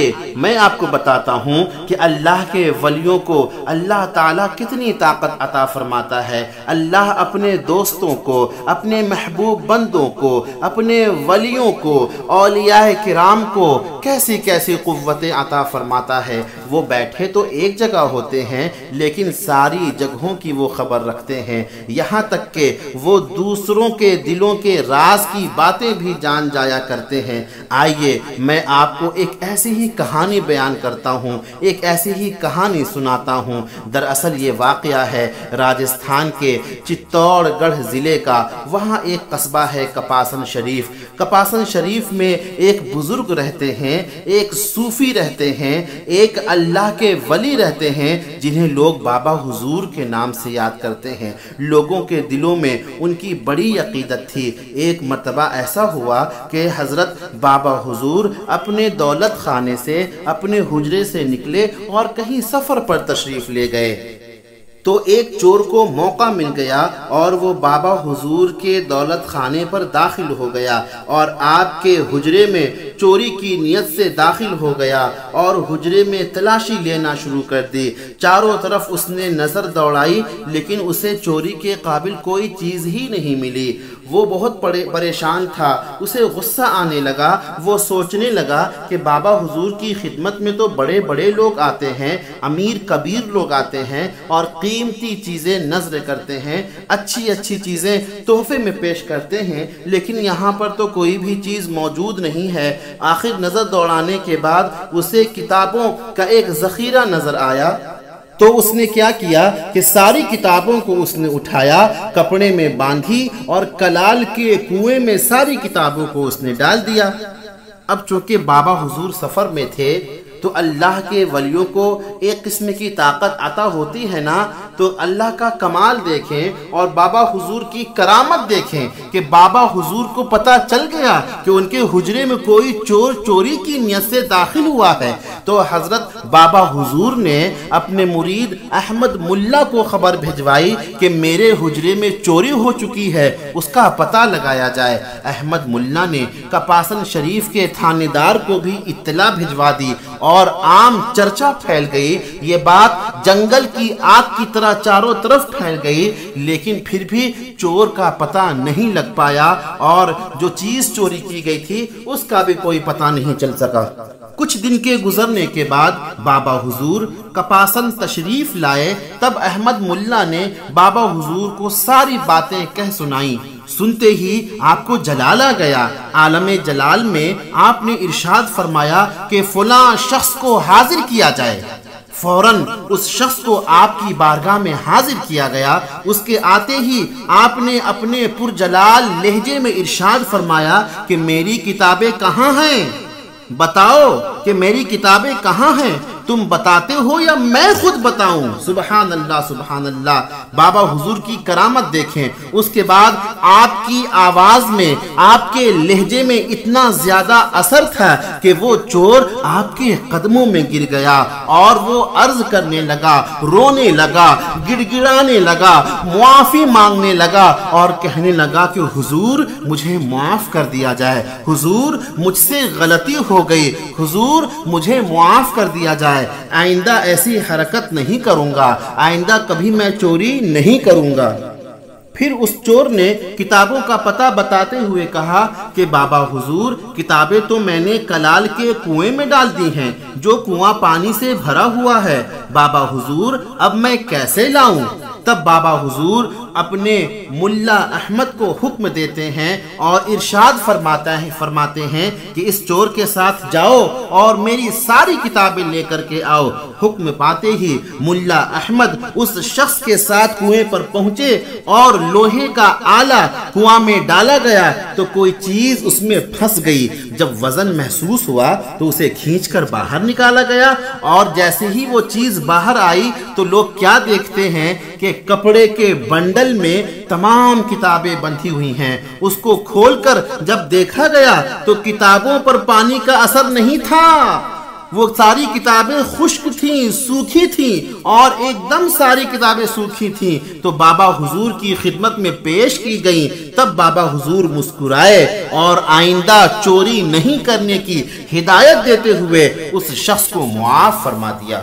آئیے میں آپ کو بتاتا ہوں کہ اللہ کے ولیوں کو اللہ تعالیٰ کتنی طاقت عطا فرماتا ہے۔ اللہ اپنے دوستوں کو، اپنے محبوب بندوں کو، اپنے ولیوں کو، اولیاء کرام کو کیسی کیسی قوتیں عطا فرماتا ہے۔ وہ بیٹھے تو ایک جگہ ہوتے ہیں لیکن ساری جگہوں کی وہ خبر رکھتے ہیں، یہاں تک کہ وہ دوسروں کے دلوں کے راز کی باتیں بھی جان جایا کرتے ہیں۔ آئیے میں آپ کو ایک ایسی ہی کہانی بیان کرتا ہوں، ایک ایسی ہی کہانی سناتا ہوں۔ دراصل یہ واقعہ ہے راجستھان کے چتور گڑھ ضلع کا۔ وہاں ایک قصبہ ہے کپاسن شریف۔ کپاسن شریف میں ایک بزرگ رہتے ہیں، ایک صوفی رہتے ہیں، ایک اللہ کے ولی رہتے ہیں جنہیں لوگ بابا حضور کے نام سے یاد کرتے ہیں۔ لوگوں کے دلوں میں ان کی بڑی عقیدت تھی۔ ایک مرتبہ ایسا ہوا کہ حضرت بابا حضور اپنے دولت خانے سے، اپنے حجرے سے نکلے اور کہیں سفر پر تشریف لے گئے تو ایک چور کو موقع مل گیا اور وہ بابا حضور کے دولت خانے پر داخل ہو گیا اور آپ کے حجرے میں چوری کی نیت سے داخل ہو گیا اور حجرے میں تلاشی لینا شروع کر دی۔ چاروں طرف اس نے نظر دوڑائی لیکن اسے چوری کے قابل کوئی چیز ہی نہیں ملی۔ وہ بہت پریشان تھا، اسے غصہ آنے لگا۔ وہ سوچنے لگا کہ بابا حضور کی خدمت میں تو بڑے بڑے لوگ آتے ہیں، امیر کبیر لوگ آتے ہیں اور قیمتی چیزیں نذر کرتے ہیں، اچھی اچھی چیزیں تحفے میں پیش کرتے ہیں، لیکن یہاں پر تو کوئی بھی چیز موجود نہیں ہے۔ آخر نظر دوڑانے کے بعد اسے کتابوں کا ایک ذخیرہ نظر آیا تو اس نے کیا کیا کہ ساری کتابوں کو اس نے اٹھایا، کپڑے میں باندھی اور کلال کے کنویں میں ساری کتابوں کو اس نے ڈال دیا۔ اب چونکہ بابا حضور سفر میں تھے تو اللہ کے ولیوں کو ایک قسم کی طاقت عطا ہوتی ہے نا، تو اللہ کا کمال دیکھیں اور بابا حضور کی کرامت دیکھیں کہ بابا حضور کو پتہ چل گیا کہ ان کے حجرے میں کوئی چور چوری کی نیت سے داخل ہوا ہے۔ تو حضرت بابا حضور نے اپنے مرید احمد ملا کو خبر بھجوائی کہ میرے حجرے میں چوری ہو چکی ہے، اس کا پتہ لگایا جائے۔ احمد ملا نے کپاسن شریف کے تھانے دار کو بھی اطلاع بھجوا دی اور عام چرچا پھیل گئی۔ یہ بات جنگل کی آگ کی طرح چاروں طرف پھیل گئی، لیکن پھر بھی چور کا پتہ نہیں لگ پایا اور جو چیز چوری کی گئی تھی اس کا بھی کوئی پتہ نہیں چل سکا۔ کچھ دن کے گزرنے کے بعد بابا حضور کپاسن تشریف لائے، تب احمد ملا نے بابا حضور کو ساری باتیں کہہ سنائیں۔ سنتے ہی آپ کو جلال آ گیا۔ عالم جلال میں آپ نے ارشاد فرمایا کہ فلاں شخص کو حاضر کیا جائے۔ فوراً اس شخص کو آپ کی بارگاہ میں حاضر کیا گیا۔ اس کے آتے ہی آپ نے اپنے پرجلال لہجے میں ارشاد فرمایا کہ میری کتابیں کہاں ہیں؟ بتاؤ کہ میری کتابیں کہاں ہیں؟ تم بتاتے ہو یا میں خود بتاؤں؟ سبحان اللہ سبحان اللہ۔ بابا حضور کی کرامت دیکھیں۔ اس کے بعد آپ کی آواز میں، آپ کے لہجے میں اتنا زیادہ اثر تھا کہ وہ چور آپ کے قدموں میں گر گیا اور وہ عرض کرنے لگا، رونے لگا، گڑ گڑانے لگا، معافی مانگنے لگا اور کہنے لگا کہ حضور مجھے معاف کر دیا جائے، حضور مجھ سے غلطی ہو گئی، حضور مجھے معاف کر دیا جائے، آئندہ ایسی حرکت نہیں کروں گا، آئندہ کبھی میں چوری نہیں کروں گا۔ پھر اس چور نے کتابوں کا پتہ بتاتے ہوئے کہا کہ بابا حضور کتابیں تو میں نے کلال کے کنویں میں ڈال دی ہیں، جو کنواں پانی سے بھرا ہوا ہے۔ بابا حضور اب میں کیسے لاؤں؟ تب بابا حضور اپنے ملا احمد کو حکم دیتے ہیں اور ارشاد فرماتے ہیں کہ اس چور کے ساتھ جاؤ اور میری ساری کتابیں لے کر کے آؤ۔ حکم پاتے ہی ملا احمد اس شخص کے ساتھ کنویں پر پہنچے اور لوہے کا آلہ کنواں میں ڈالا گیا تو کوئی چیز اس میں پھنس گئی۔ جب وزن محسوس ہوا تو اسے کھینچ کر باہر نکالا گیا اور جیسے ہی وہ چیز باہر آئی تو لوگ کیا دیکھتے ہیں کہ کپڑے کے بنڈل میں تمام کتابیں بندھی ہوئی ہیں۔ اس کو کھول کر جب دیکھا گیا تو کتابوں پر پانی کا اثر نہیں تھا۔ وہ ساری کتابیں خشک تھیں، سوکھی تھیں، اور ایک دم ساری کتابیں سوکھی تھیں تو بابا حضور کی خدمت میں پیش کی گئیں، تب بابا حضور مسکرائے اور آئندہ چوری نہیں کرنے کی ہدایت دیتے ہوئے اس شخص کو معاف فرما دیا۔